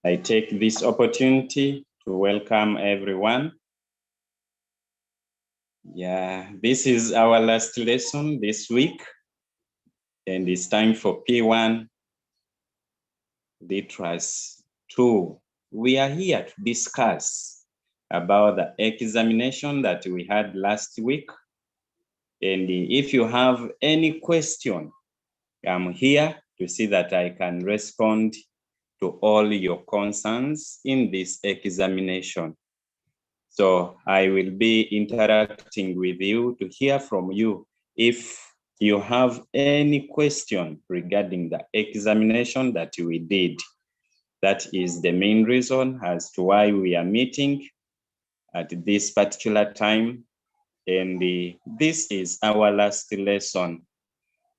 I take this opportunity to welcome everyone. Yeah, this is our last lesson this week, and it's time for P1 Literacy 2. We are here to discuss about the examination that we had last week. And if you have any question, I'm here to see that I can respond to all your concerns in this examination. So I will be interacting with you to hear from you. If you have any question regarding the examination that we did, that is the main reason as to why we are meeting at this particular time. And this is our last lesson.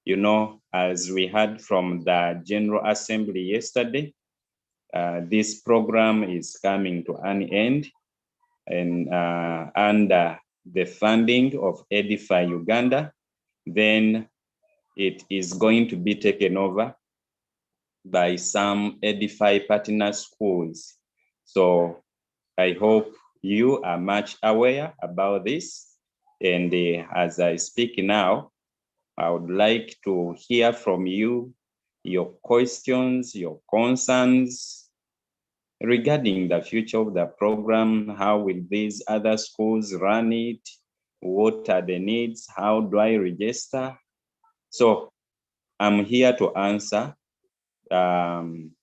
You know, as we heard from the General Assembly yesterday, this program is coming to an end, and under the funding of Edify Uganda, then it is going to be taken over by some Edify partner schools. So I hope you are much aware about this. And as I speak now, I would like to hear from you, your questions, your concerns regarding the future of the program. How will these other schools run it? What are the needs? How do I register? So I'm here to answer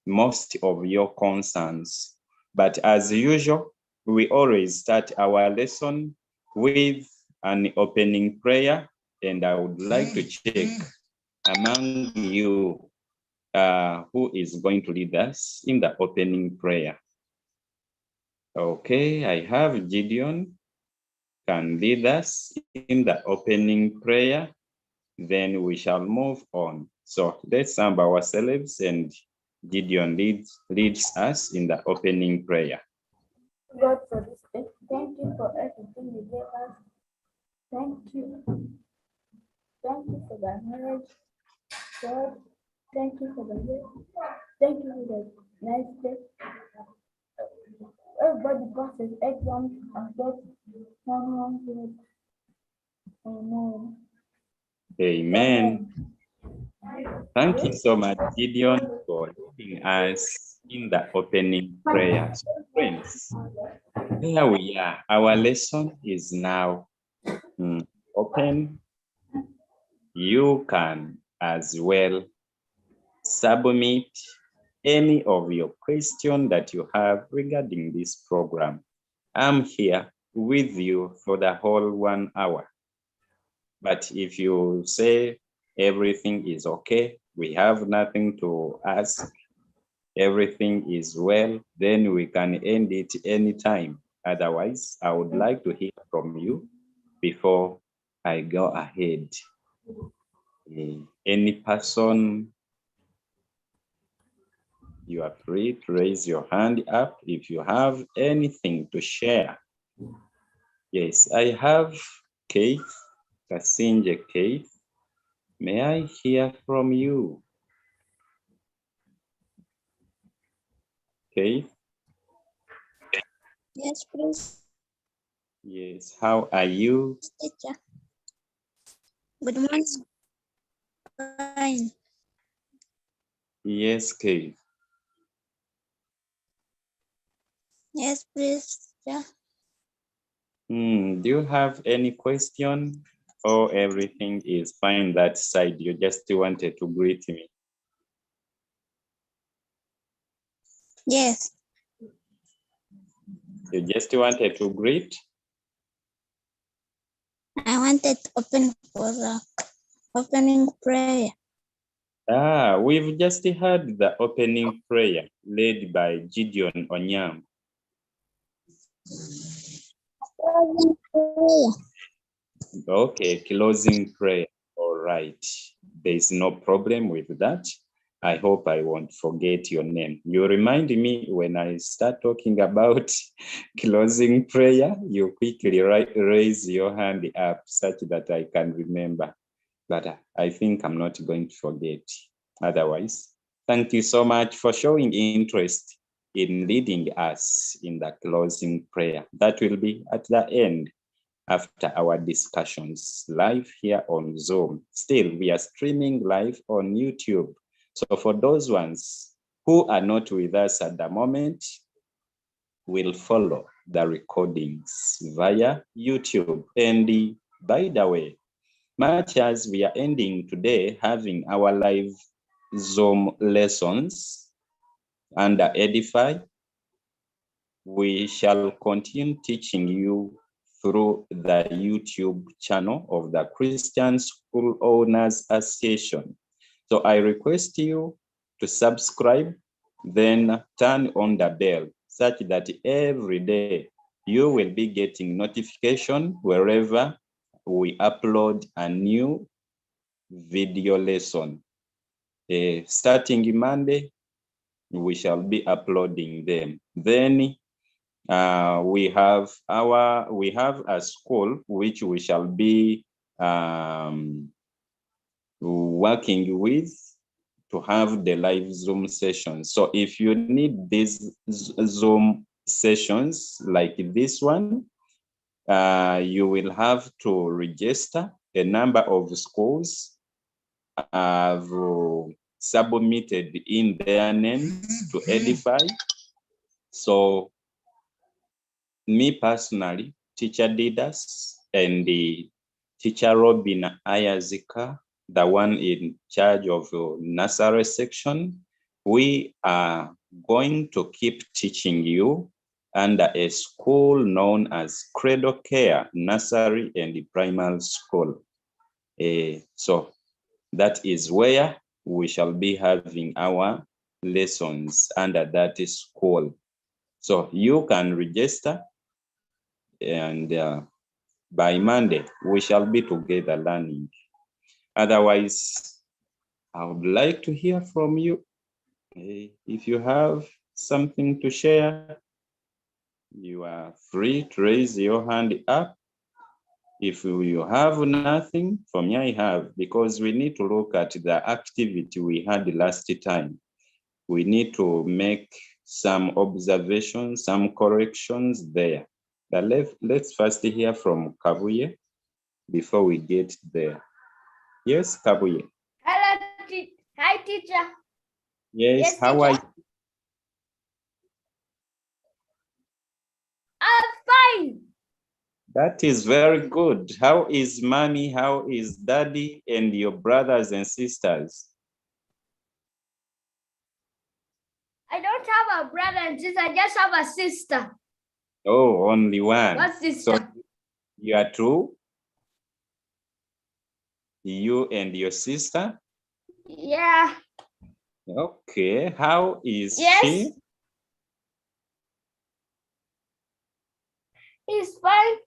most of your concerns. But as usual, we always start our lesson with an opening prayer, and I would like to check among you who is going to lead us in the opening prayer. Okay, I have Gideon can lead us in the opening prayer, then we shall move on. So let's humble ourselves, and Gideon leads us in the opening prayer. God, for this day, thank you for everything you gave us. Thank you. Thank you for the marriage. God, thank you for the day. Thank you for the nice day. Everybody passes exams and gets someone good. Amen. Amen. Thank you so much, Gideon, for leading us in the opening prayer. So friends, here we are. Our lesson is now open. You can as well submit any of your questions that you have regarding this program. I'm here with you for the whole 1 hour. But if you say everything is okay, we have nothing to ask, everything is well, then we can end it anytime. Otherwise, I would like to hear from you before I go ahead. Any person, you are free to raise your hand up if you have anything to share. Yes, I have Keith, Kasinje Keith. May I hear from you? Keith? Yes, please. Yes, how are you? Teacher. Good morning. Fine. Yes, Keith. Yes, please. Yeah. Do you have any question, or everything is fine that side? You just wanted to greet me. Yes. You just wanted to greet? I wanted to open for the opening prayer. We've just heard the opening prayer led by Gideon Onyam. Opening prayer. Okay, closing prayer. All right. There is no problem with that. I hope I won't forget your name. You remind me when I start talking about closing prayer, you quickly raise your hand up such that I can remember. But I think I'm not going to forget. Otherwise, thank you so much for showing interest in leading us in the closing prayer. That will be at the end after our discussions live here on Zoom. Still, we are streaming live on YouTube. So for those ones who are not with us at the moment, will follow the recordings via YouTube. And by the way, much as we are ending today having our live Zoom lessons under Edify, we shall continue teaching you through the YouTube channel of the Christian School Owners Association. So I request you to subscribe, then turn on the bell such that every day you will be getting notification wherever we upload a new video lesson. Starting Monday, we shall be uploading them. Then we have a school which we shall be working with to have the live Zoom sessions. So if you need these Zoom sessions like this one, you will have to register. A number of schools have submitted in their names to Edify. So me personally, Teacher Didas and the Teacher Robin Ayazika, the one in charge of the nursery section, we are going to keep teaching you under a school known as Cradle Care Nursery and Primary School. So that is where we shall be having our lessons under that school. So you can register, and by Monday, we shall be together learning. Otherwise, I would like to hear from you. If you have something to share, you are free to raise your hand up. If you have nothing, for me I have, because we need to look at the activity we had last time. We need to make some observations, some corrections there. But let's first hear from Kabuye before we get there. Yes, Kabuye. Hello, hi, teacher. Yes, how are you? I'm fine. That is very good. How is mommy? How is daddy and your brothers and sisters? I don't have a brother and sister. I just have a sister. Oh, only one. What sister? So you are two? You and your sister? Yeah. Okay. How is Yes. she? He's fine.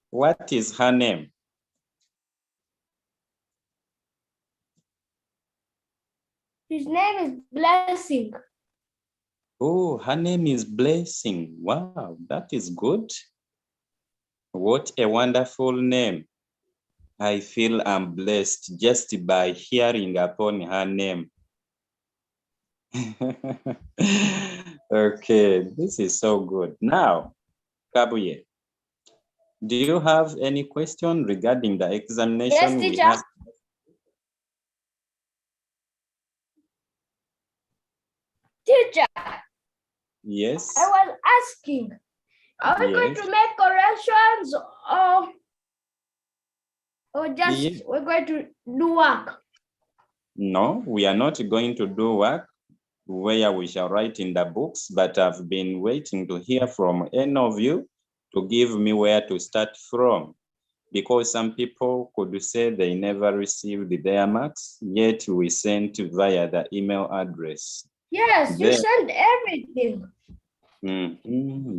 What is her name? His name is Blessing. Oh, her name is Blessing. Wow, that is good. What a wonderful name. I feel I'm blessed just by hearing upon her name. Okay, this is so good. Now, Kabuye, do you have any question regarding the examination? Yes, we teacher. had? Teacher, Yes. I was asking, are we going Yes. to make corrections or just Yes. we're going to do work? No, we are not going to do work where we shall write in the books, but I've been waiting to hear from any of you to give me where to start from, because some people could say they never received their marks, yet we sent via the email address. Yes, you send everything.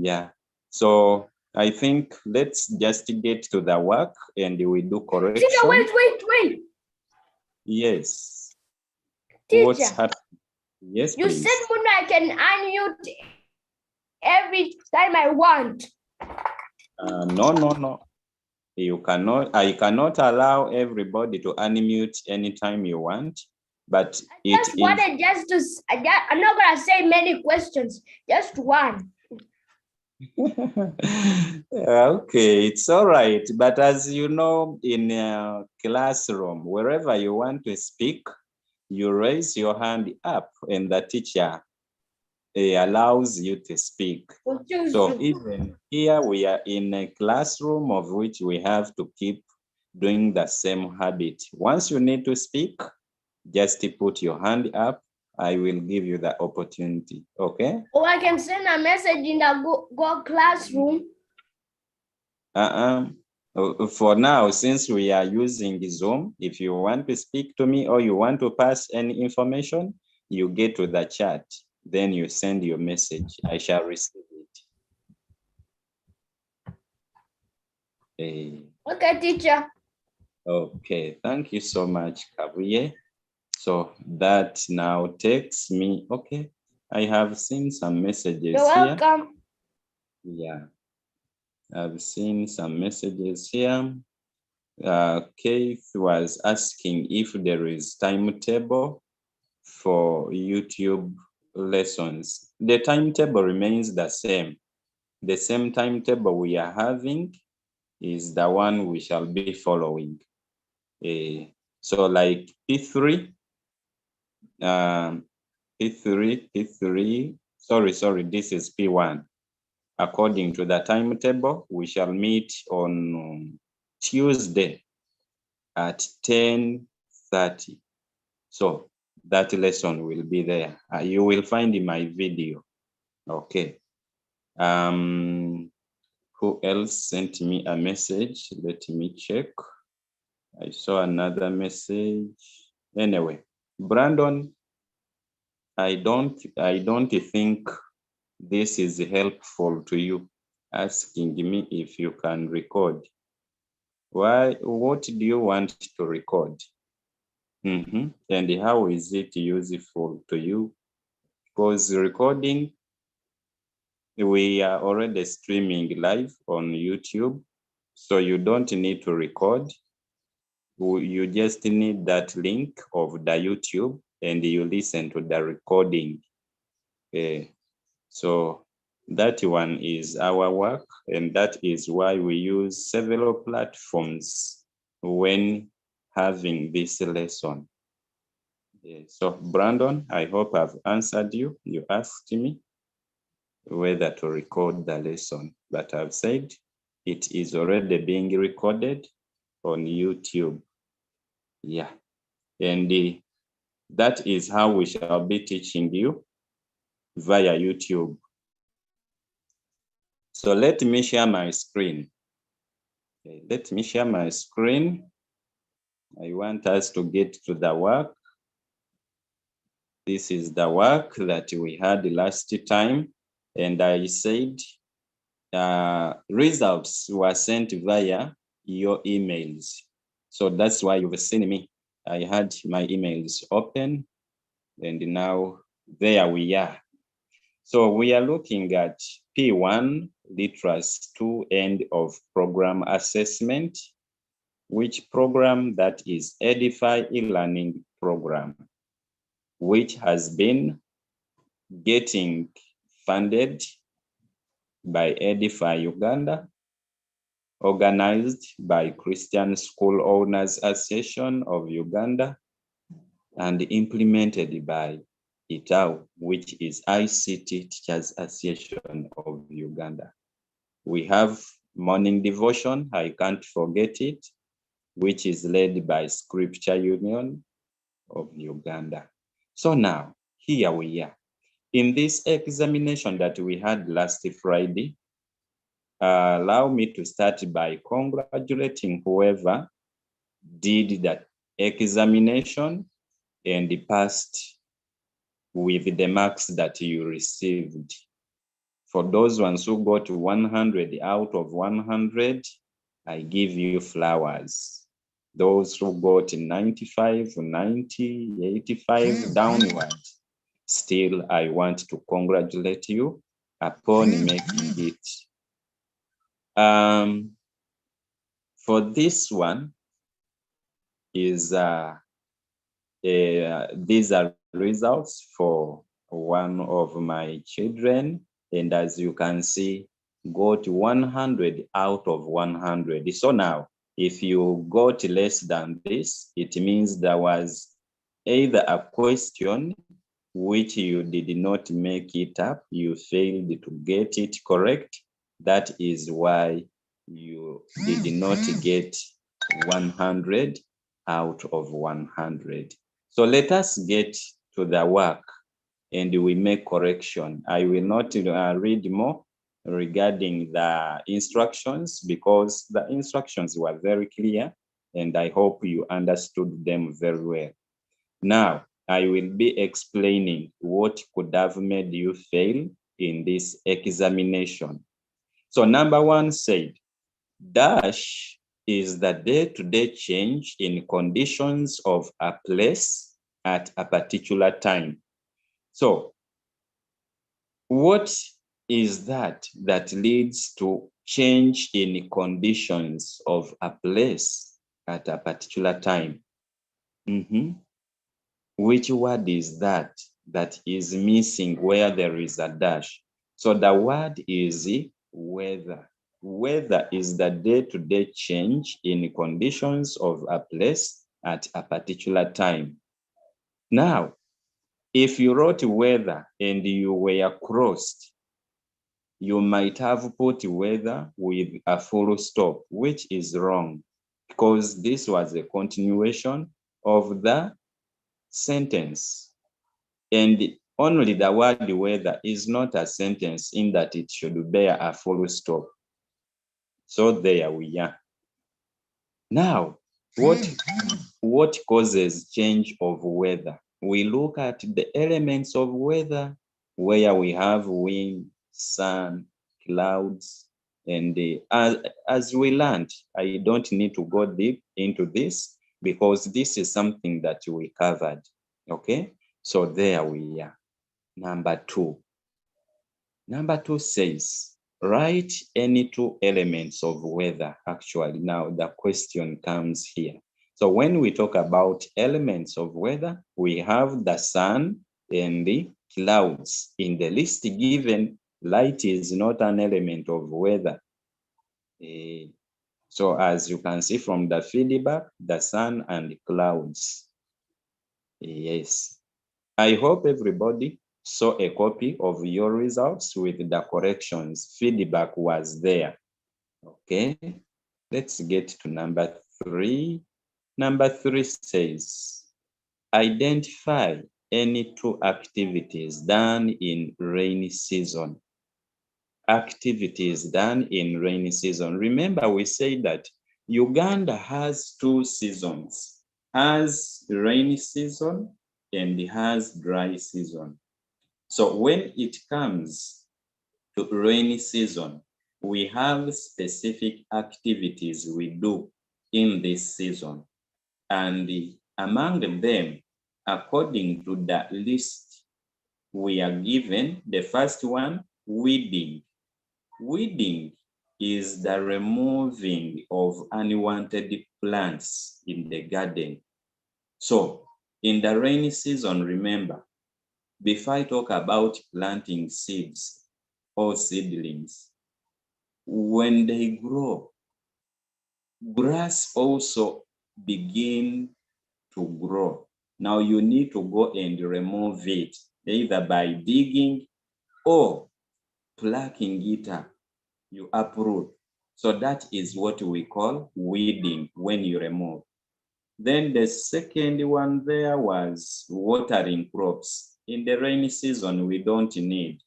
Yeah. So I think let's just get to the work and we do correction. Teacher, wait. Yes. Teacher, what's happening? Yes, you please. said Muna, I can unmute every time I want. No. You cannot. I cannot allow everybody to unmute anytime you want. but I just wanted I'm not gonna say many questions, just one. Okay, it's all right. But as you know, in a classroom, wherever you want to speak, you raise your hand up and the teacher allows you to speak. So even here we are in a classroom of which we have to keep doing the same habit. Once you need to speak, just put your hand up. I will give you the opportunity, okay? Or I can send a message in the Google Classroom. For now, since we are using Zoom, if you want to speak to me or you want to pass any information, you get to the chat, then you send your message. I shall receive it. Okay, teacher. Okay, thank you so much, Kabuye. So that now takes me, okay, I have seen some messages You're welcome. Yeah, I've seen some messages here. Keith was asking if there is timetable for YouTube lessons. The timetable remains the same. The same timetable we are having is the one we shall be following. So like P3, sorry, this is P1. According to the timetable, we shall meet on Tuesday at 10:30. So that lesson will be there. You will find in my video. Okay. Who else sent me a message? Let me check. I saw another message. Anyway, Brandon, I don't think this is helpful to you, asking me if you can record. What do you want to record? And how is it useful to you? Because recording, we are already streaming live on YouTube, so you don't need to record. You just need that link of the YouTube and you listen to the recording. So that one is our work, and that is why we use several platforms when having this lesson. So Brandon, I hope I've answered you. You asked me whether to record the lesson, but I've said it is already being recorded on YouTube. Yeah, and that is how we shall be teaching you via YouTube. So let me share my screen. Okay, let me share my screen. I want us to get to the work. This is the work that we had last time. And I said results were sent via your emails. So that's why you've seen me. I had my emails open, and now there we are. So we are looking at P1 Literacy 2 end of program assessment, which program that is Edify e-learning program, which has been getting funded by Edify Uganda, organized by Christian School Owners Association of Uganda, and implemented by ITAU, which is ICT Teachers Association of Uganda. We have morning devotion, I can't forget it, which is led by Scripture Union of Uganda. So now, here we are. In this examination that we had last Friday, allow me to start by congratulating whoever did that examination and passed with the marks that you received. For those ones who got 100 out of 100, I give you flowers. Those who got 95, 90, 85 downward, still I want to congratulate you upon making it. For this one is a these are results for one of my children. And as you can see, got 100 out of 100. So now, if you got less than this, it means there was either a question which you did not make it up, you failed to get it correct. That is why you did not get 100 out of 100. So let us get to the work and we make correction. I will not read more regarding the instructions because the instructions were very clear and I hope you understood them very well. Now, I will be explaining what could have made you fail in this examination. So number one said, dash is the day-to-day change in conditions of a place at a particular time. So what is that leads to change in conditions of a place at a particular time? Which word is that is missing where there is a dash? So the word is weather. Weather is the day-to-day change in conditions of a place at a particular time. Now, if you wrote weather and you were crossed, you might have put weather with a full stop, which is wrong because this was a continuation of the sentence. And only the word weather is not a sentence in that it should bear a full stop. So there we are. Now, what causes change of weather? We look at the elements of weather where we have wind, sun, clouds, and as we learned, I don't need to go deep into this because this is something that we covered, okay? So there we are. Number two says, write any two elements of weather. Actually, now the question comes here. So when we talk about elements of weather, we have the sun and the clouds. In the list given, light is not an element of weather. So as you can see from the feedback, the sun and the clouds. Yes. I hope everybody saw a copy of your results with the corrections. Feedback was there. Okay, let's get to number three. Number three says, identify any two activities done in rainy season. Activities done in rainy season. Remember, we say that Uganda has two seasons, has rainy season and has dry season. So when it comes to rainy season, we have specific activities we do in this season. And among them, according to the list we are given, the first one, weeding. Weeding is the removing of unwanted plants in the garden. So in the rainy season, remember, before I talk about planting seeds or seedlings, when they grow, grass also begin to grow. Now you need to go and remove it, either by digging or plucking it up, you uproot. So that is what we call weeding when you remove. Then the second one there was watering crops. In the rainy season, we don't need,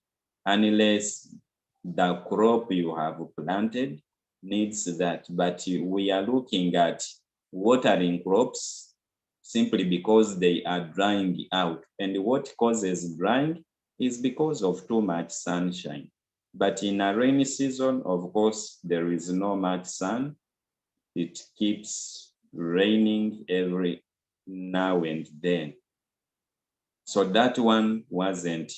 unless the crop you have planted needs that. But we are looking at watering crops simply because they are drying out. And what causes drying is because of too much sunshine. But in a rainy season, of course, there is no much sun. It keeps raining every now and then. So that one wasn't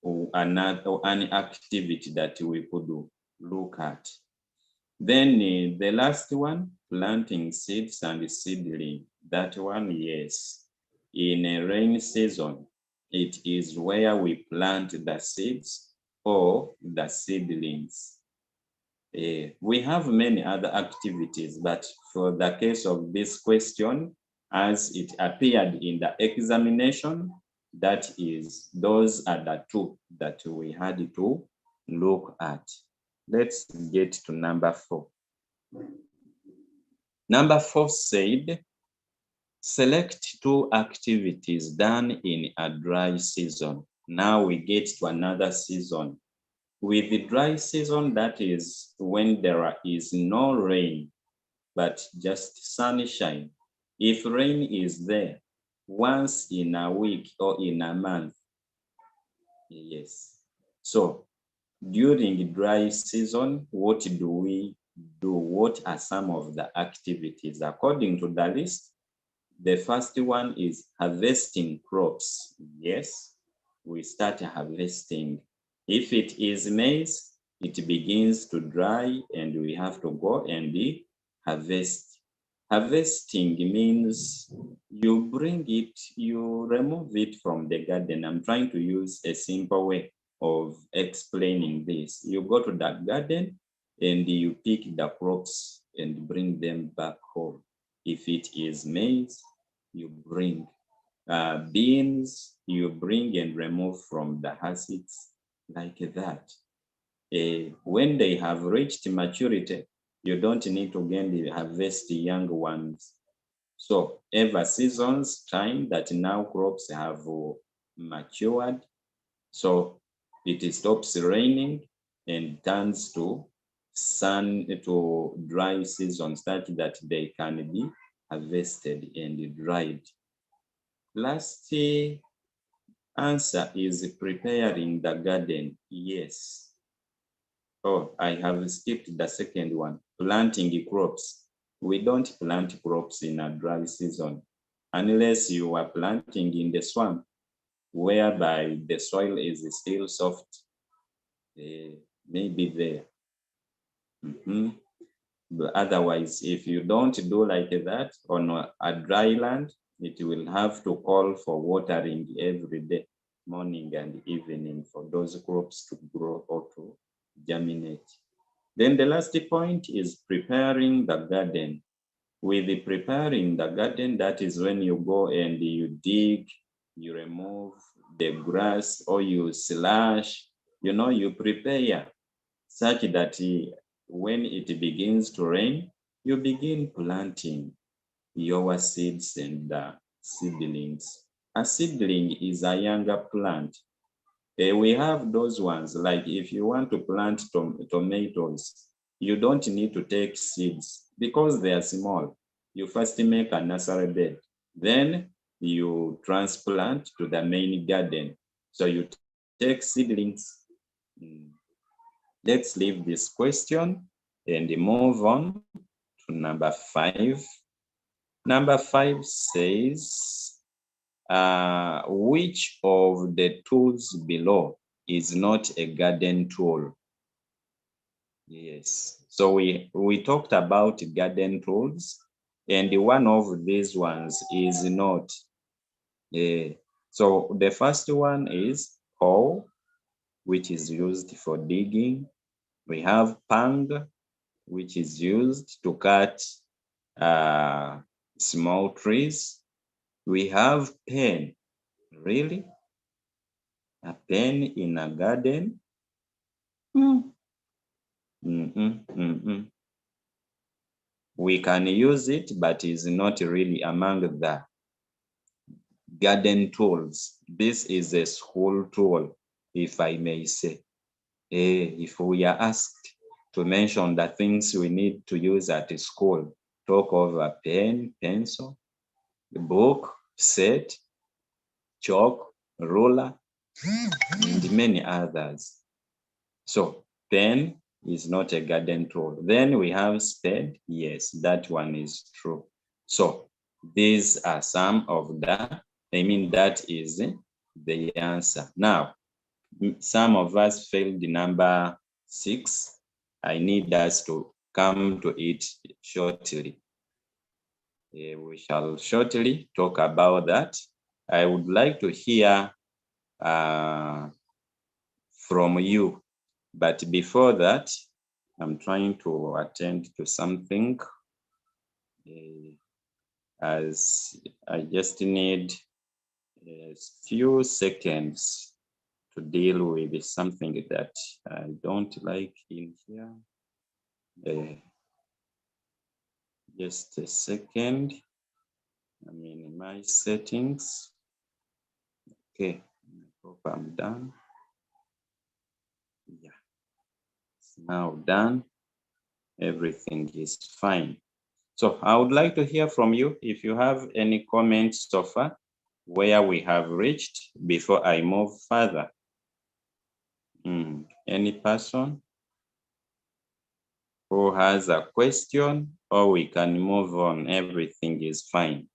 an activity that we could look at. Then the last one, planting seeds and seedling. That one, yes. in a rainy season, it is where we plant the seeds or the seedlings. We have many other activities, but for the case of this question, as it appeared in the examination, that is, those are the two that we had to look at. Let's get to number 4. Number 4 said, select 2 activities done in a dry season. Now we get to another season. With the dry season, that is when there is no rain, but just sunshine. If rain is there once in a week or in a month, yes. So during dry season, what do we do? What are some of the activities? According to the list, the first one is harvesting crops. Yes, we start harvesting. If it is maize, it begins to dry and we have to go and harvest. Harvesting means you bring it, you remove it from the garden. I'm trying to use a simple way of explaining this. You go to the garden and you pick the crops and bring them back home. If it is maize, you bring beans, you bring and remove from the husks like that. When they have reached maturity, you don't need to again harvest the young ones. So every season's time that now crops have matured, so it stops raining and turns to dry season such that they can be harvested and dried. Last answer is preparing the garden. Yes. Oh, I have skipped the second one, planting crops. We don't plant crops in a dry season unless you are planting in the swamp, whereby the soil is still soft. Maybe there. But otherwise, if you don't do like that on a dry land, it will have to call for watering every day, morning and evening, for those crops to grow or to germinate. Then the last point is preparing the garden. With the preparing the garden, that is when you go and you dig, you remove the grass or you slash, you prepare such that when it begins to rain, you begin planting your seeds and seedlings. A seedling is a younger plant. We have those ones, like if you want to plant tomatoes, you don't need to take seeds because they are small. You first make a nursery bed, then you transplant to the main garden. So you take seedlings. Let's leave this question and move on to number 5. Number 5 says, which of the tools below is not a garden tool? Yes, so we talked about garden tools, and one of these ones is not. So the first one is hoe, which is used for digging. We have panga, which is used to cut small trees. We have pen. Really? A pen in a garden? We can use it, but it's not really among the garden tools. This is a school tool, if I may say. If we are asked to mention the things we need to use at school, talk of a pen, pencil, book, set, chalk, ruler, and many others. So pen is not a garden tool. Then we have spade. Yes, that one is true. So these are some of that is the answer. Now, some of us failed the number 6. I need us to come to it shortly. We shall shortly talk about that. I would like to hear from you. But before that, I'm trying to attend to something as I just need a few seconds to deal with something that I don't like in here. Just a second. I'm in my settings. Okay, I hope I'm done. Yeah, it's now done. Everything is fine. So I would like to hear from you if you have any comments so far where we have reached before I move further. Any person who has a question, or we can move on, everything is fine.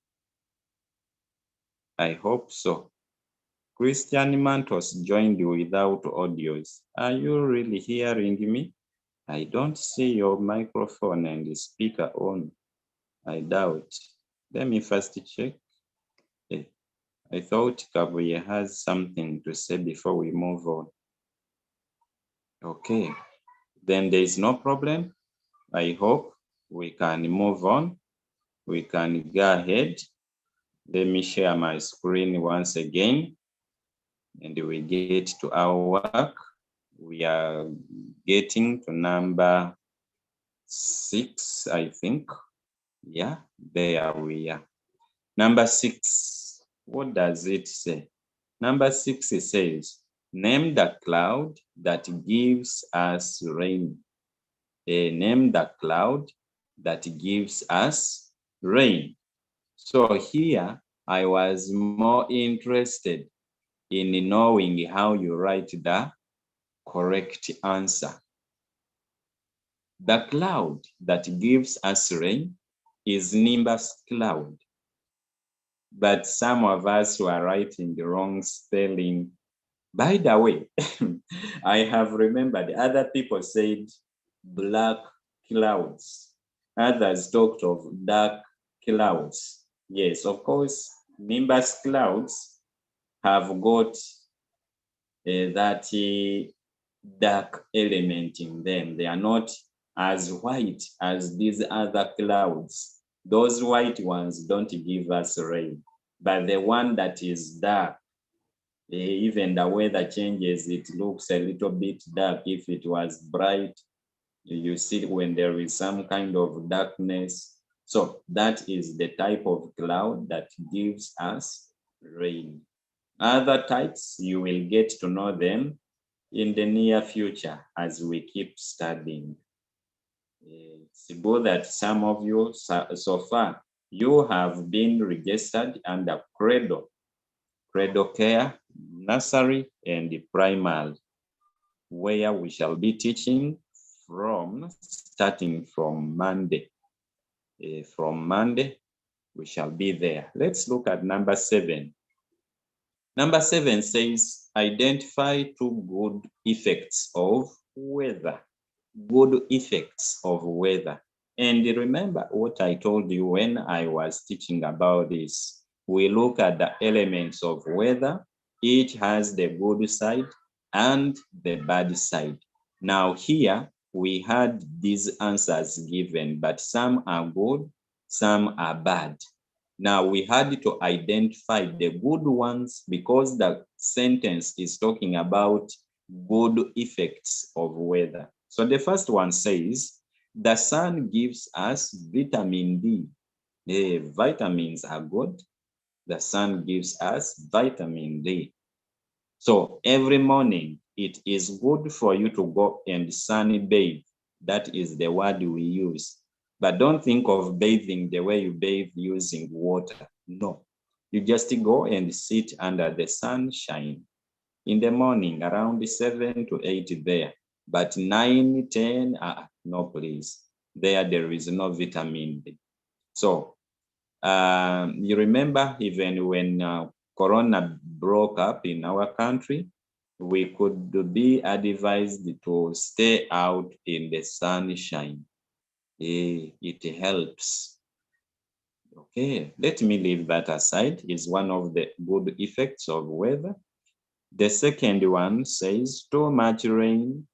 I hope so. Christian Mantos joined without audios. Are you really hearing me? I don't see your microphone and the speaker on. I doubt. Let me first check. I thought Kabuye has something to say before we move on. Okay, then there is no problem. I hope we can move on. We can go ahead. Let me share my screen once again, and we get to our work. We are getting to number 6, I think. Yeah, there we are. Number 6, what does it say? Number 6, it says, name the cloud that gives us rain. Name the cloud that gives us rain. So here, I was more interested in knowing how you write the correct answer. The cloud that gives us rain is nimbus cloud. But some of us were writing the wrong spelling. By the way, I have remembered other people said black clouds. Others talked of dark clouds. Yes, of course, nimbus clouds have got that dark element in them. They are not as white as these other clouds. Those white ones don't give us rain, but the one that is dark, even the weather changes, it looks a little bit dark. If it was bright, you see when there is some kind of darkness. So that is the type of cloud that gives us rain. Other types, you will get to know them in the near future as we keep studying. It's good that some of you so far, you have been registered under Credo Care, Nursery, and Primary, where we shall be teaching starting from Monday. From Monday, we shall be there. Let's look at number 7. Number 7 says, identify 2 good effects of weather. Good effects of weather. And remember what I told you when I was teaching about this. We look at the elements of weather. Each has the good side and the bad side. Now here, we had these answers given, but some are good, some are bad. Now we had to identify the good ones because the sentence is talking about good effects of weather. So the first one says, the sun gives us vitamin D. Vitamins are good. The sun gives us vitamin D. So every morning, it is good for you to go and sunbathe. That is the word we use. But don't think of bathing the way you bathe using water. No. You just go and sit under the sunshine in the morning around 7 to 8 there. But 9, 10, no, please. There is no vitamin D. So you remember even when Corona broke up in our country, we could be advised to stay out in the sunshine. It helps. Okay, let me leave that aside. Is one of the good effects of weather. The second one says too much rainfall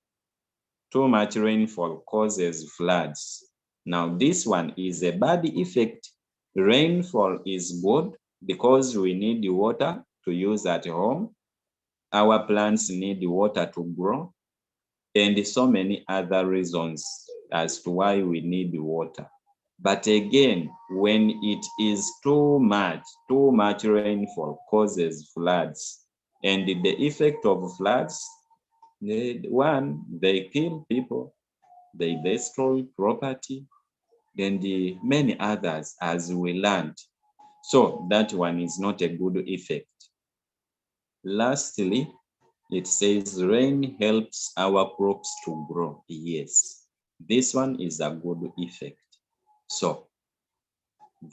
causes floods. Now this one is a bad effect. Rainfall is good because we need water to use at home. Our plants need water to grow, and so many other reasons as to why we need water. But again, when it is too much rainfall causes floods. And the effect of floods, one, they kill people, they destroy property, and many others as we learned. So that one is not a good effect. Lastly, it says rain helps our crops to grow. Yes, this one is a good effect. So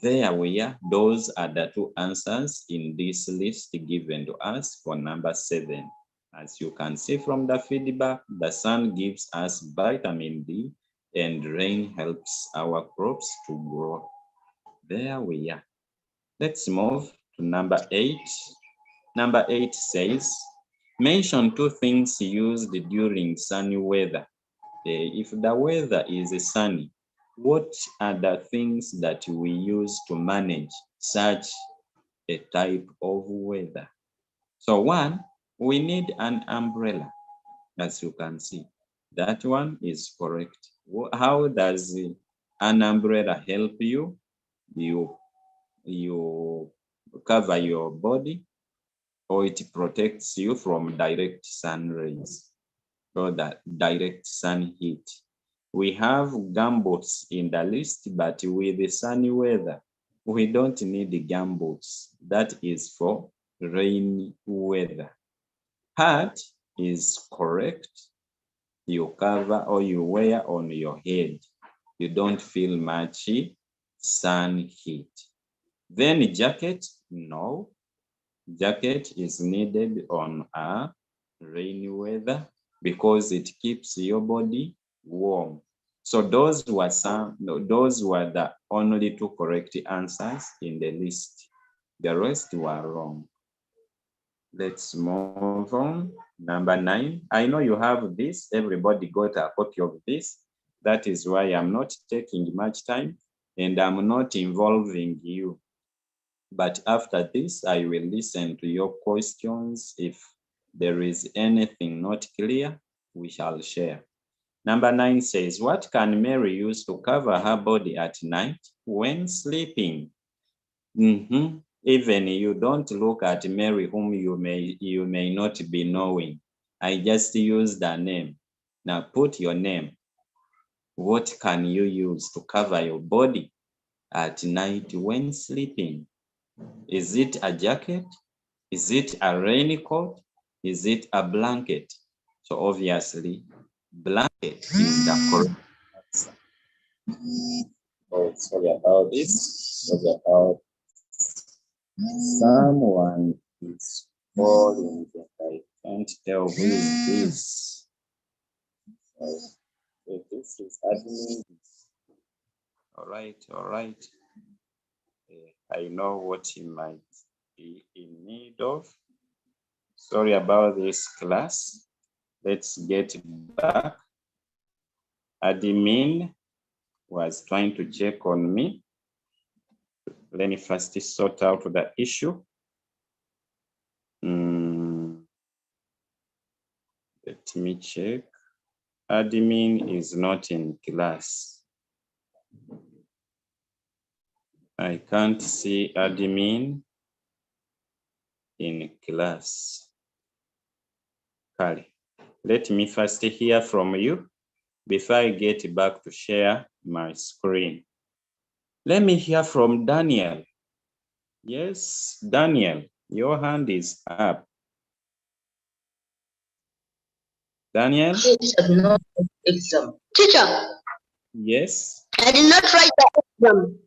there we are. Those are the two answers in this list given to us for number 7. As you can see from the feedback, the sun gives us vitamin D and rain helps our crops to grow. There we are. Let's move to number 8. Number 8 says, mention 2 things used during sunny weather. If the weather is sunny, what are the things that we use to manage such a type of weather? So 1, we need an umbrella, as you can see. That one is correct. How does an umbrella help you? You cover your body, or it protects you from direct sun rays or the direct sun heat. We have gumboots in the list, but with the sunny weather, we don't need the gumboots. That is for rainy weather. Hat is correct. You cover or you wear on your head. You don't feel much sun heat. Then jacket, no. Jacket is needed on a rainy weather because it keeps your body warm. So those were the only 2 correct answers in the list. The rest were wrong. Let's move on. Number 9. I know you have this. Everybody got a copy of this. That is why I'm not taking much time and I'm not involving you. But after this, I will listen to your questions. If there is anything not clear, we shall share. Number 9 says, what can Mary use to cover her body at night when sleeping? Even you don't look at Mary, whom you may not be knowing. I just use the name. Now put your name. What can you use to cover your body at night when sleeping? Is it a jacket? Is it a raincoat? Is it a blanket? So obviously, blanket is the correct answer. Oh, sorry about this. Sorry about someone is calling. I can't tell who is this. So, this is admin. All right. I know what he might be in need of. Sorry about this, class. Let's get back. Admin was trying to check on me. Let me first sort out the issue. Let me check. Admin is not in class. I can't see admin in class. Kali, let me first hear from you before I get back to share my screen. Let me hear from Daniel. Yes, Daniel, your hand is up. Daniel? Exam. Teacher. Yes. I did not write the exam.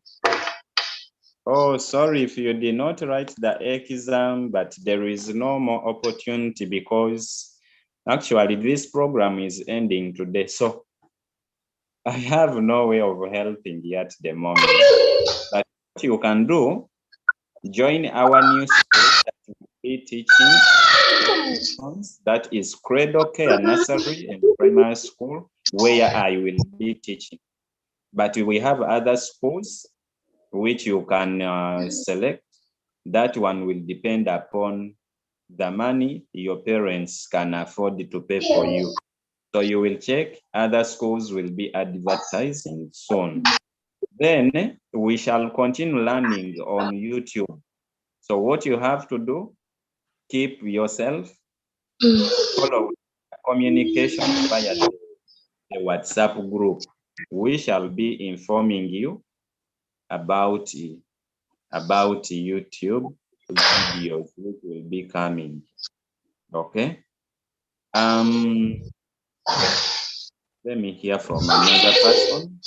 Oh, sorry if you did not write the exam, but there is no more opportunity because actually this program is ending today. So I have no way of helping you at the moment. But you can do, join our new school that will be teaching that is cradle care, nursery and primary school, where I will be teaching. But we have other schools which you can select. That one will depend upon the money your parents can afford to pay for you. So you will check, other schools will be advertising soon. Then we shall continue learning on YouTube. So what you have to do, keep yourself, follow communication via the WhatsApp group. We shall be informing you about YouTube videos which will be coming. Okay. Let me hear from another person.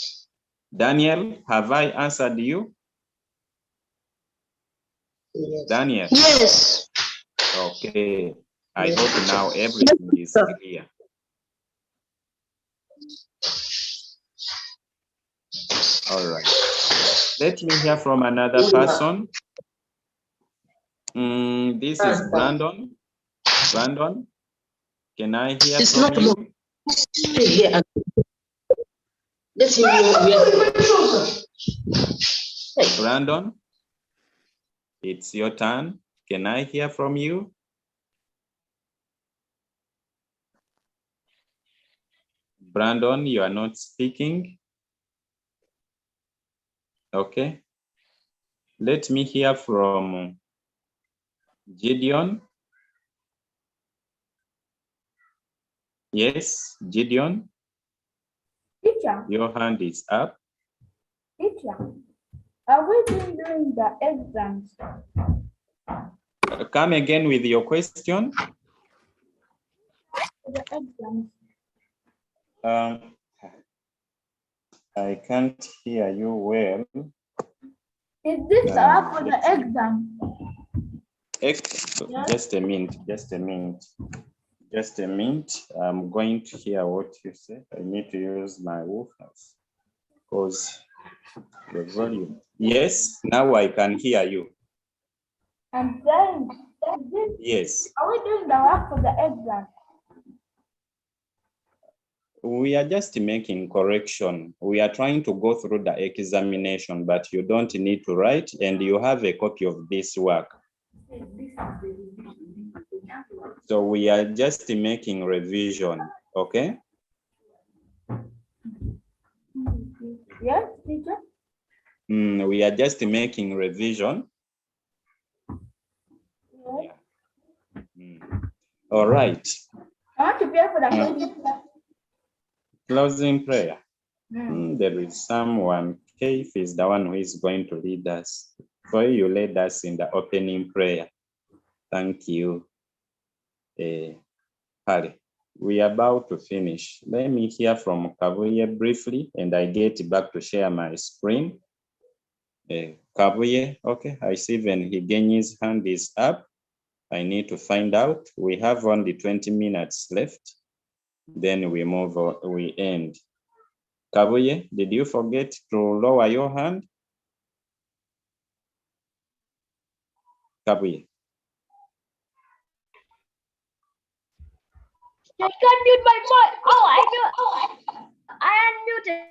Daniel, have I answered you? Yes. Daniel? Yes. Okay. I hope now everything is clear. All right. Let me hear from another person. This is Brandon. Brandon, can I hear It's from not you? long. Stay here and let him know where. Brandon, it's your turn. Can I hear from you? Brandon, you are not speaking. Okay. Let me hear from Gideon. Yes, Gideon, Teacher, your hand is up. teacher, are we doing the exams? Come again with your question. The exams. I can't hear you well. Is this up for the exam? Just a minute, just a minute. Just a minute. I'm going to hear what you say. I need to use my woofers because the volume. Yes, now I can hear you. I'm saying, is this, Yes. are we doing the work for the exam? We are just making correction. We are trying to go through the examination, but you don't need to write, and you have a copy of this work. So we are just making revision, okay? Yes, teacher? We are just making revision. Yes. All right. I want to pray for the closing. Closing prayer. There is someone, Keith is the one who is going to lead us. So you led us in the opening prayer. Thank you. Harry, we are about to finish. Let me hear from Kabuye briefly, and I get back to share my screen. Kabuye, okay, I see when Higenyi's hand is up. I need to find out. We have only 20 minutes left. Then we move on, we end. Kabuye, did you forget to lower your hand? Kabuye. I can't mute my mic. Oh, I unmuted.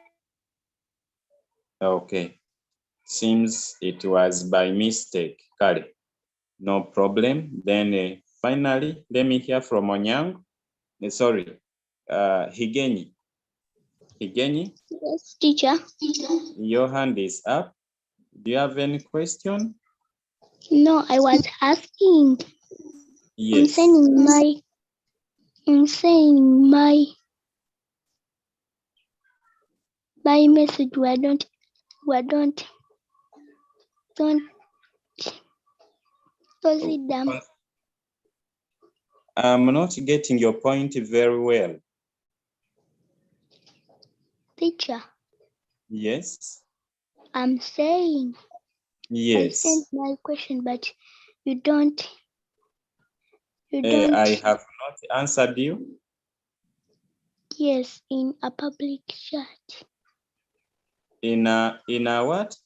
Okay. Seems it was by mistake, Kari. No problem. Then finally, let me hear from Onyang. Sorry, Higenyi. Higenyi, Yes, teacher. your hand is up. Do you have any question? No, I was asking. I'm Yes. sending my message. Why don't sit down. I'm not getting your point very well. Teacher, Yes. I'm saying I Yes. sent my question, but you don't. I have not answered you. Yes, in a public chat. In a what?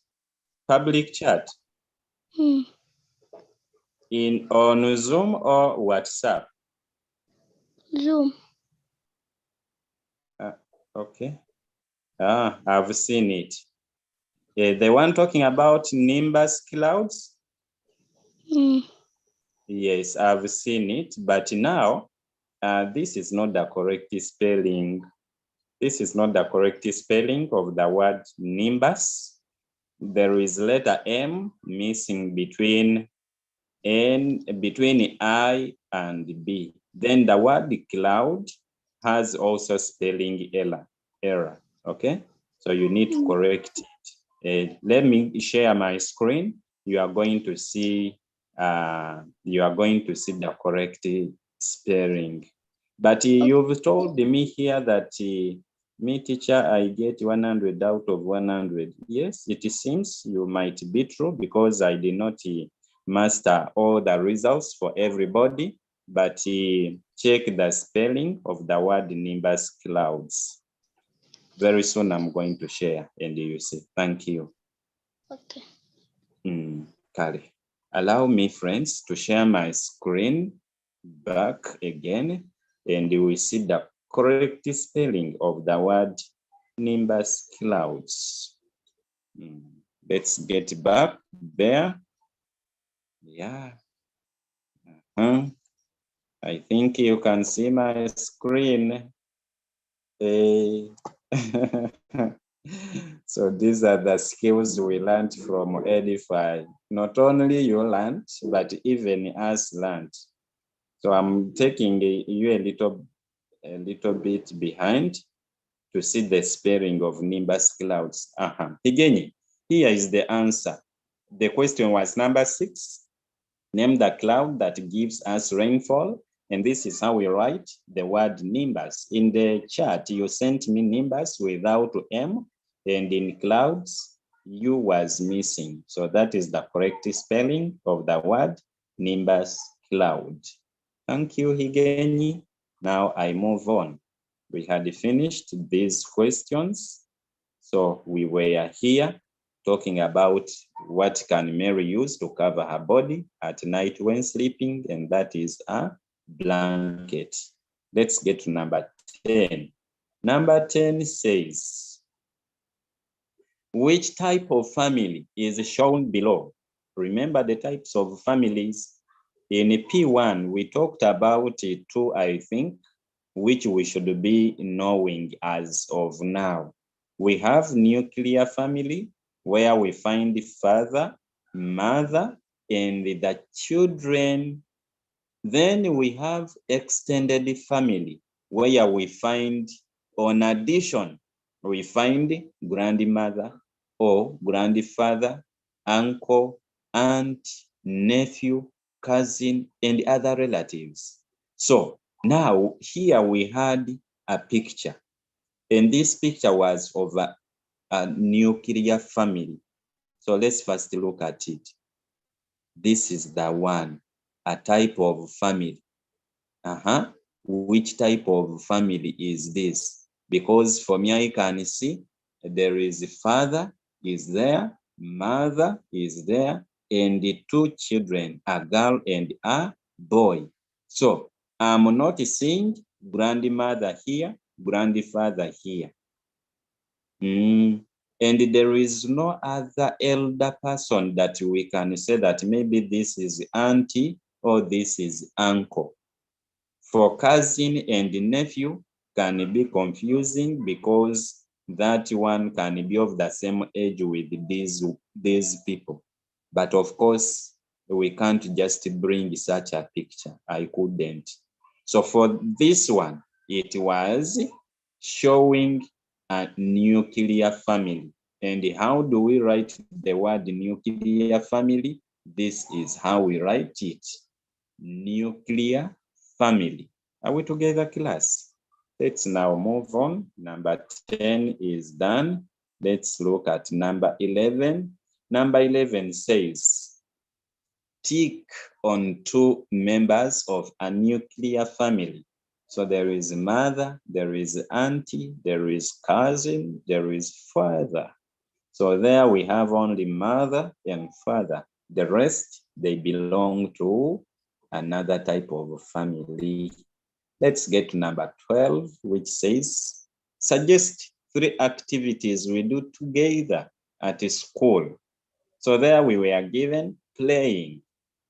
Public chat on Zoom or WhatsApp? Zoom. Okay. I've seen it. The one talking about Nimbus clouds? Yes, I've seen it, but now this is not the correct spelling. This is not the correct spelling of the word Nimbus. There is letter M missing between I and B. Then the word cloud has also spelling error. Okay, so you need to correct it. Let me share my screen. You are going to see the correct spelling. But you've told me here that me teacher, I get 100 out of 100. Yes, it seems you might be true because I did not master all the results for everybody, but check the spelling of the word Nimbus clouds. Very soon I'm going to share and you see. Thank you. Okay. Kali, allow me, friends, to share my screen back again, and you will see the correct spelling of the word Nimbus clouds. Let's get back there. Yeah. I think you can see my screen. So these are the skills we learned from Edify. Not only you learned, but even us learned. So I'm taking you a little bit behind to see the spelling of Nimbus clouds. Again, here is the answer. The question was number 6. Name the cloud that gives us rainfall. And this is how we write the word Nimbus. In the chat, you sent me Nimbus without M, and in clouds, U was missing. So that is the correct spelling of the word Nimbus cloud. Thank you, Higenyi. Now I move on. We had finished these questions. So we were here talking about what can Mary use to cover her body at night when sleeping, and that is a blanket. Let's get to number 10. Number 10 says, which type of family is shown below? Remember the types of families. In P1, we talked about 2, I think, which we should be knowing as of now. We have nuclear family, where we find father, mother, and the children. Then we have extended family, where we find, on addition, we find grandmother or grandfather, uncle, aunt, nephew, cousin, and other relatives. So now here we had a picture, and this picture was of a nuclear family. So let's first look at it. This is the one, a type of family. Which type of family is this? Because for me, I can see there is a father is there, mother is there, and the 2 children, a girl and a boy. So I'm not seeing grandmother here, grandfather here. And there is no other elder person that we can say that maybe this is auntie or this is uncle. For cousin and nephew can be confusing because that one can be of the same age with these people. But of course, we can't just bring such a picture. I couldn't. So for this one, it was showing a nuclear family. And how do we write the word nuclear family? This is how we write it. Nuclear family. Are we together, class? Let's now move on. Number 10 is done. Let's look at number 11. Number 11 says, tick on 2 members of a nuclear family. So there is mother, there is auntie, there is cousin, there is father. So there we have only mother and father. The rest, they belong to another type of family. Let's get to number 12, which says, suggest 3 activities we do together at school. So there we were given playing.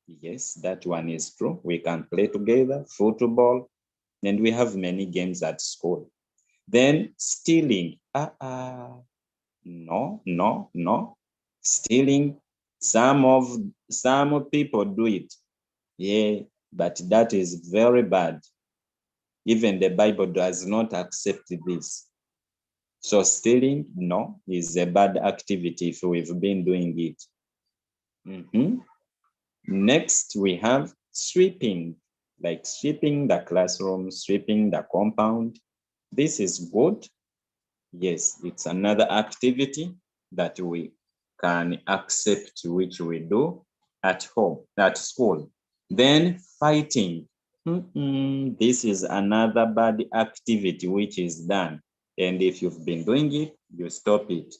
Yes, that one is true. We can play together, football, and we have many games at school. Then stealing. No. Stealing, some people do it. Yeah, but that is very bad. Even the Bible does not accept this. So stealing, no, is a bad activity if we've been doing it. Next, we have sweeping, like sweeping the classroom, sweeping the compound. This is good. Yes, it's another activity that we can accept, which we do at home, at school. Then fighting. This is another bad activity which is done. And if you've been doing it, you stop it.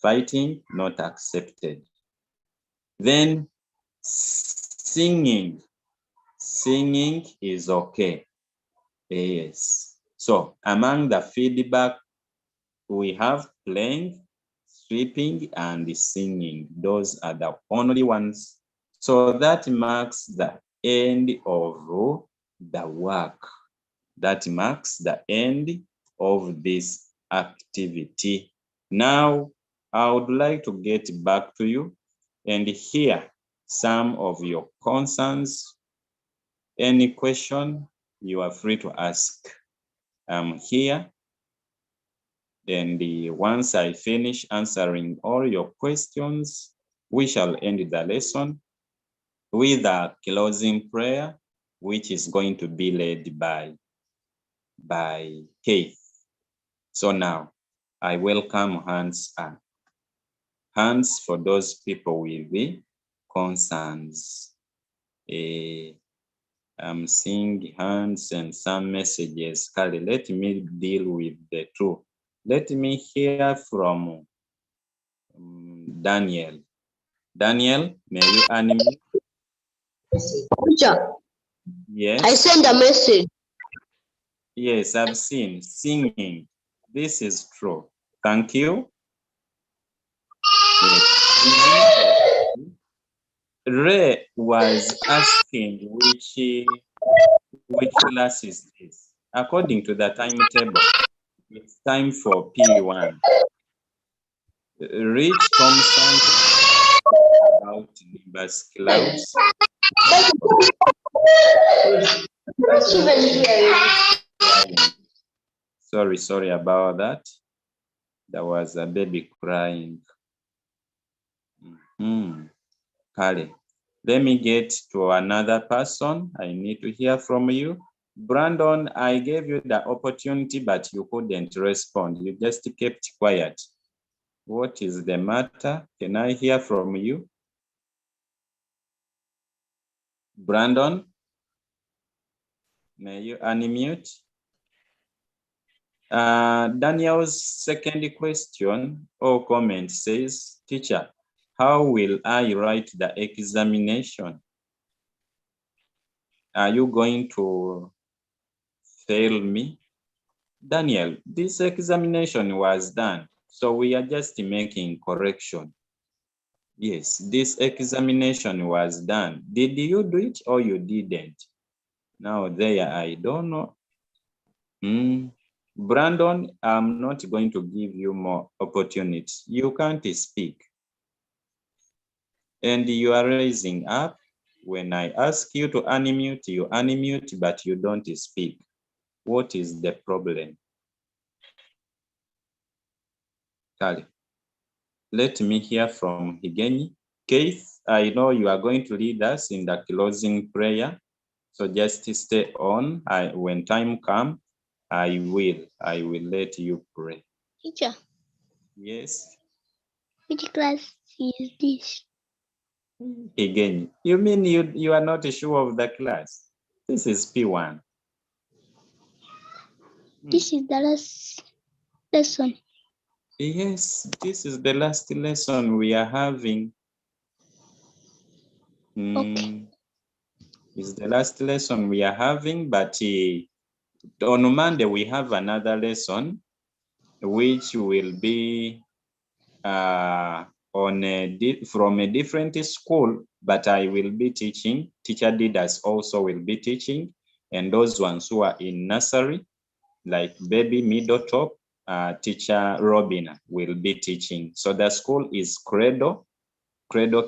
Fighting, not accepted. Then singing. Singing is okay. Yes. So among the feedback, we have playing, sweeping, and singing. Those are the only ones. So that marks the end of the work. That marks the end of this activity. Now, I would like to get back to you and hear some of your concerns. Any question, you are free to ask. I'm here. And once I finish answering all your questions, we shall end the lesson with a closing prayer, which is going to be led by Keith. So now, I welcome hands up. Hands for those people with the concerns. I'm seeing hands and some messages. Kali, let me deal with the two. Let me hear from Daniel. Daniel, may you unmute? Teacher, Yes. I sent a message. Yes, I've seen singing. This is true. Thank you. Yes. Ray was asking which class is this. According to the timetable, it's time for P.1. Rich Thompson about Nimbus clouds. Sorry about that. There was a baby crying. Kale, let me get to another person. I need to hear from you. Brandon, I gave you the opportunity, but you couldn't respond. You just kept quiet. What is the matter? Can I hear from you? Brandon, may you unmute? Daniel's second question or comment says, teacher, how will I write the examination? Are you going to fail me? Daniel, this examination was done, so we are just making correction. Yes, this examination was done. Did you do it or you didn't? Now there, I don't know. Brandon, I'm not going to give you more opportunities. You can't speak. And you are raising up. When I ask you to unmute, you unmute, but you don't speak. What is the problem? Kali, let me hear from Higenyi. Keith, I know you are going to lead us in the closing prayer. So just stay on. When time comes, I will let you pray. Teacher, Yes. which class is this? Again, you mean you are not sure of the class? This is P1. This is the last lesson. Yes, this is the last lesson we are having. Okay. Is the last lesson we are having, but on Monday we have another lesson which will be from a different school, but I will be teaching. Teacher leaders also will be teaching, and those ones who are in nursery, like baby, middle, top, teacher Robin will be teaching. So the school is Cradle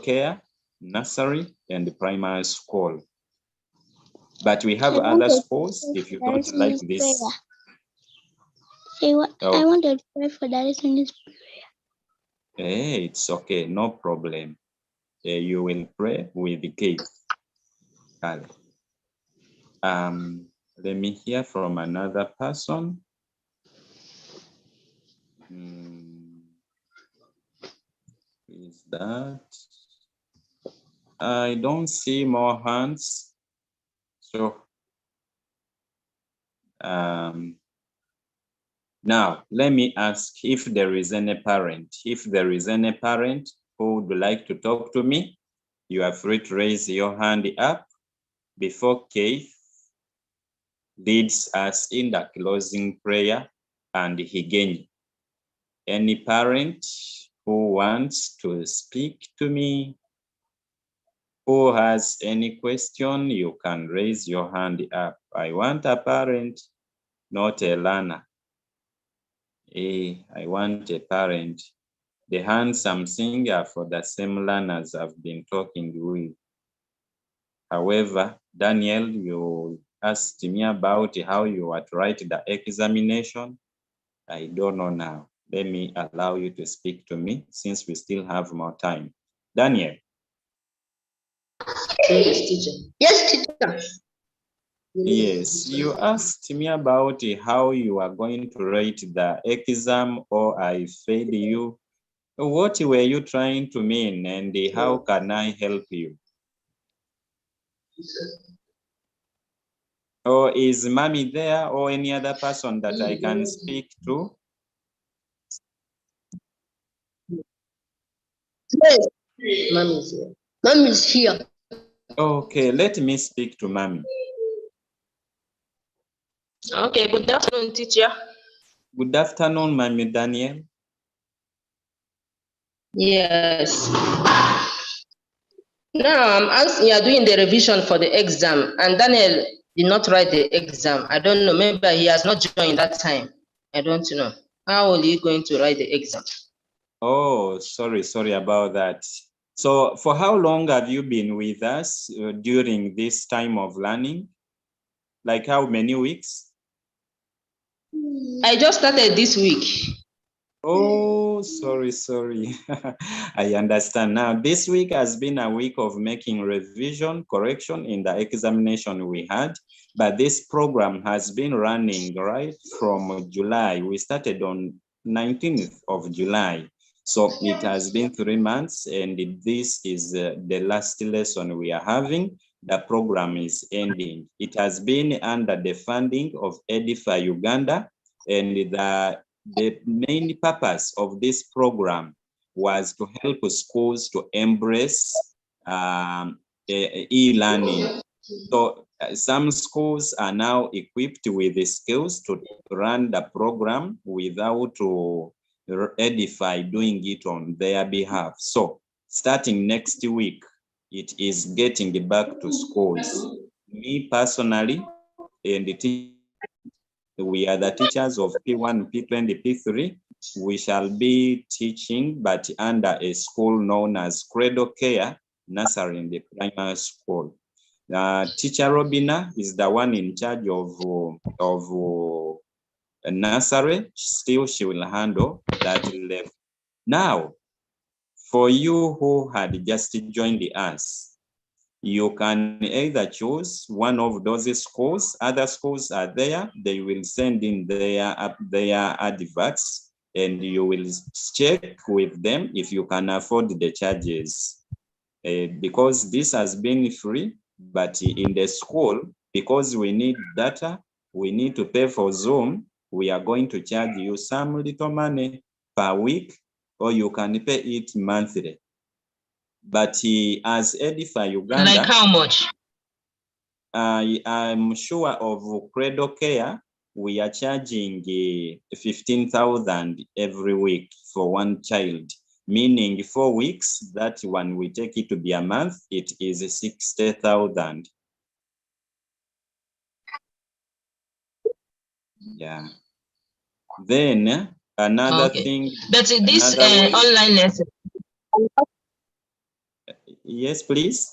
Care, nursery, and primary school. But we have other schools if you don't like this. I wanted to pray for the lesson. Hey, it's okay, no problem. You will pray with the kids. Let me hear from another person. Is that? I don't see more hands. So now let me ask if there is any parent. If there is any parent who would like to talk to me, you are free to raise your hand up before Keith leads us in the closing prayer and Higenyi. Any parent who wants to speak to me, who has any question, you can raise your hand up. I want a parent, not a learner. I want a parent. The handsome singer for the same learners I've been talking with. However, Daniel, you asked me about how you would write the examination. I don't know now. Let me allow you to speak to me since we still have more time. Daniel. Yes, teacher. Yes, teacher. Yes, you asked me about how you are going to write the exam, or I failed you. What were you trying to mean, and how can I help you? Or is mommy there, or any other person that I can speak to? Yes, mommy is here. Mommy is here. Okay, let me speak to mommy. Okay, good afternoon, teacher. Good afternoon, mommy Daniel. Yes. Now I'm asking, you are doing the revision for the exam, and Daniel did not write the exam. I don't know, maybe he has not joined that time. I don't know. How are you going to write the exam? Oh, sorry about that. So for how long have you been with us during this time of learning? Like how many weeks? I just started this week. Oh, sorry. I understand now. This week has been a week of making revision, correction in the examination we had, but this program has been running right from July. We started on 19th of July. So it has been 3 months, and this is the last lesson we are having. The program is ending. It has been under the funding of Edify Uganda, and the main purpose of this program was to help schools to embrace e-learning. So some schools are now equipped with the skills to run the program without Edify doing it on their behalf. So starting next week, it is getting back to schools. Me personally, and we are the teachers of P1, P2, and P3. We shall be teaching, but under a school known as Cradle Care Nursery in the primary school. Teacher Robina is the one in charge of nursery. Still, she will handle that level. Now, for you who had just joined us, you can either choose one of those schools. Other schools are there. They will send in their adverts, and you will check with them if you can afford the charges. Because this has been free, but in the school, because we need data, we need to pay for Zoom, we are going to charge you some little money. per week, or you can pay it monthly. But as Edify Uganda, Like how much? I'm sure of Cradle Care, we are charging 15,000 every week for one child, meaning 4 weeks. That one we take it to be a month, it is 60,000. Yeah. Then another thing. But this online lesson. Yes, please.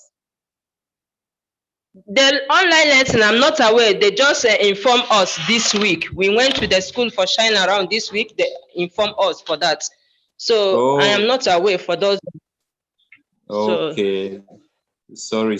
The online lesson, I'm not aware. They just inform us this week. We went to the school for Shine Around this week. They inform us for that. So I am not aware for those. Okay. Sorry.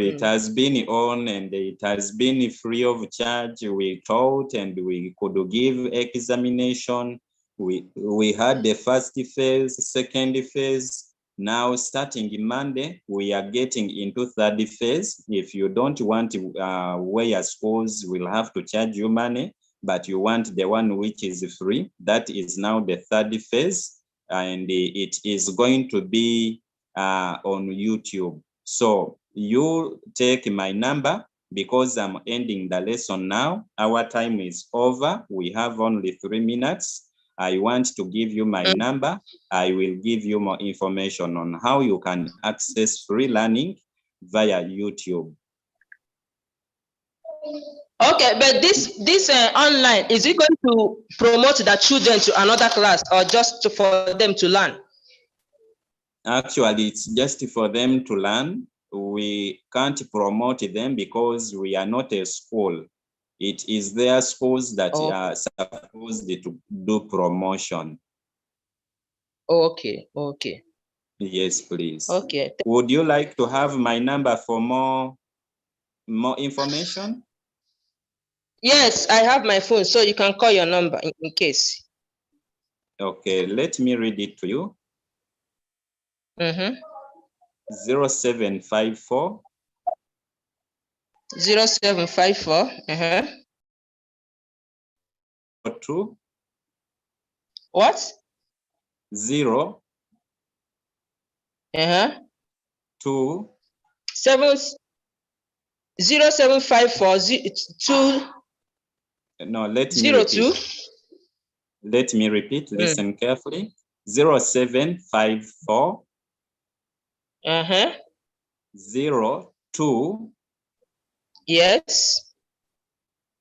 It has been on and it has been free of charge. We taught and we could give examination. We had the first phase, second phase. Now starting Monday, we are getting into third phase. If you don't want where schools will have to charge you money, but you want the one which is free, that is now the third phase, and it is going to be on YouTube. So you take my number because I'm ending the lesson now. Our time is over. We have only 3 minutes. I want to give you my number. I will give you more information on how you can access free learning via YouTube. Okay, but this online, is it going to promote the children to another class or just for them to learn? Actually, it's just for them to learn. We can't promote them because we are not a school. It is their schools that are supposed to do promotion. Okay. Yes, please. Okay. Would you like to have my number for more information? Yes, I have my phone, so you can call your number in case. Okay, let me read it to you. 0754 0754 2 what? 0 2 0754 2 no, let me 02. repeat. Let me repeat. Listen carefully. 0754 02 yes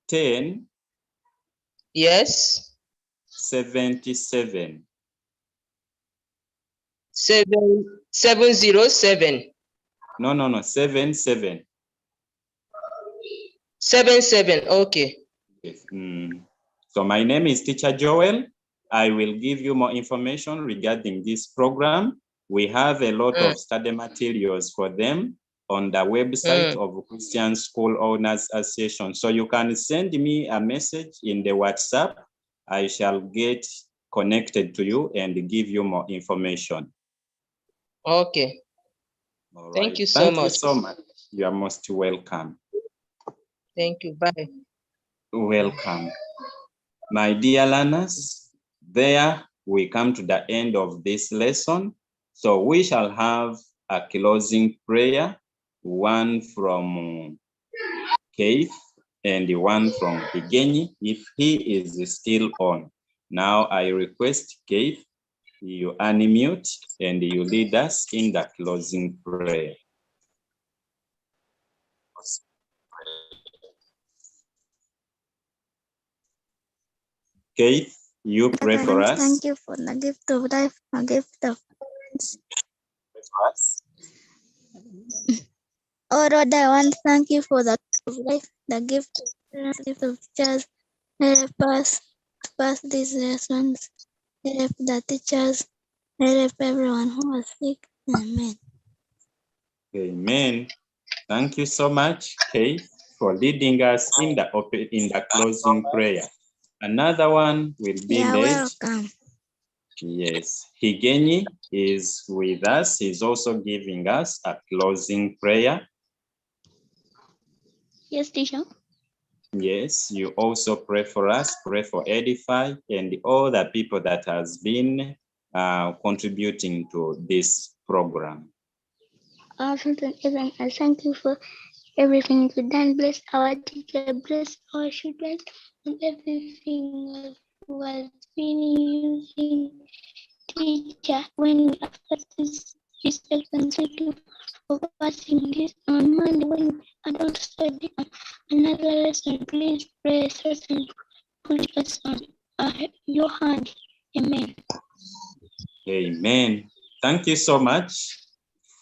10 yes 77 707. No, 77. 77. Okay. Yes. So my name is Teacher Joel. I will give you more information regarding this program. We have a lot of study materials for them on the website of Christian School Owners Association. So you can send me a message in the WhatsApp. I shall get connected to you and give you more information. Okay. All Thank right. you so much. Thank you so much. You are most welcome. Thank you. Bye. Welcome. My dear learners, there we come to the end of this lesson. So we shall have a closing prayer, one from Keith and one from Higenyi, if he is still on. Now I request Keith, you unmute and you lead us in the closing prayer. Keith, you pray for us. Thank you for the gift of life, a gift of friends. Oh Lord, I want to thank you for the gift of life, the gift of teachers. Help us to pass these lessons. Help the teachers. Help everyone who is sick. Amen. Amen. Thank you so much, Keith, for leading us in the closing prayer. Another one will be led. Welcome. Yes, Higenyi is with us. He's also giving us a closing prayer. Yes, teacher. Yes, you also pray for us, pray for Edify and all the people that has been contributing to this program. Awesome, even I thank you for everything you've done. Bless our teacher, bless our students, and everything was been using teacher when after this exam. Thank you for passing this on Monday when I don't study another lesson. Please bless us and put us on your hand. Amen. Amen. Thank you so much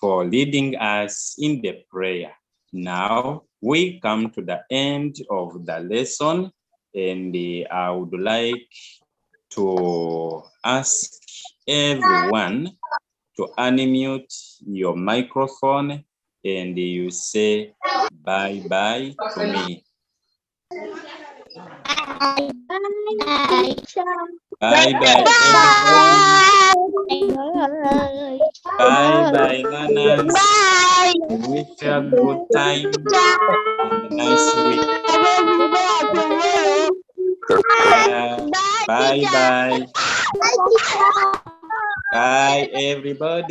for leading us in the prayer. Now we come to the end of the lesson, and I would like to ask everyone to unmute your microphone and you say bye-bye to me. Bye. Bye-bye, everybody. Bye-bye, learners. Bye. I wish you a good time and a nice week. Bye-bye. Bye, everybody.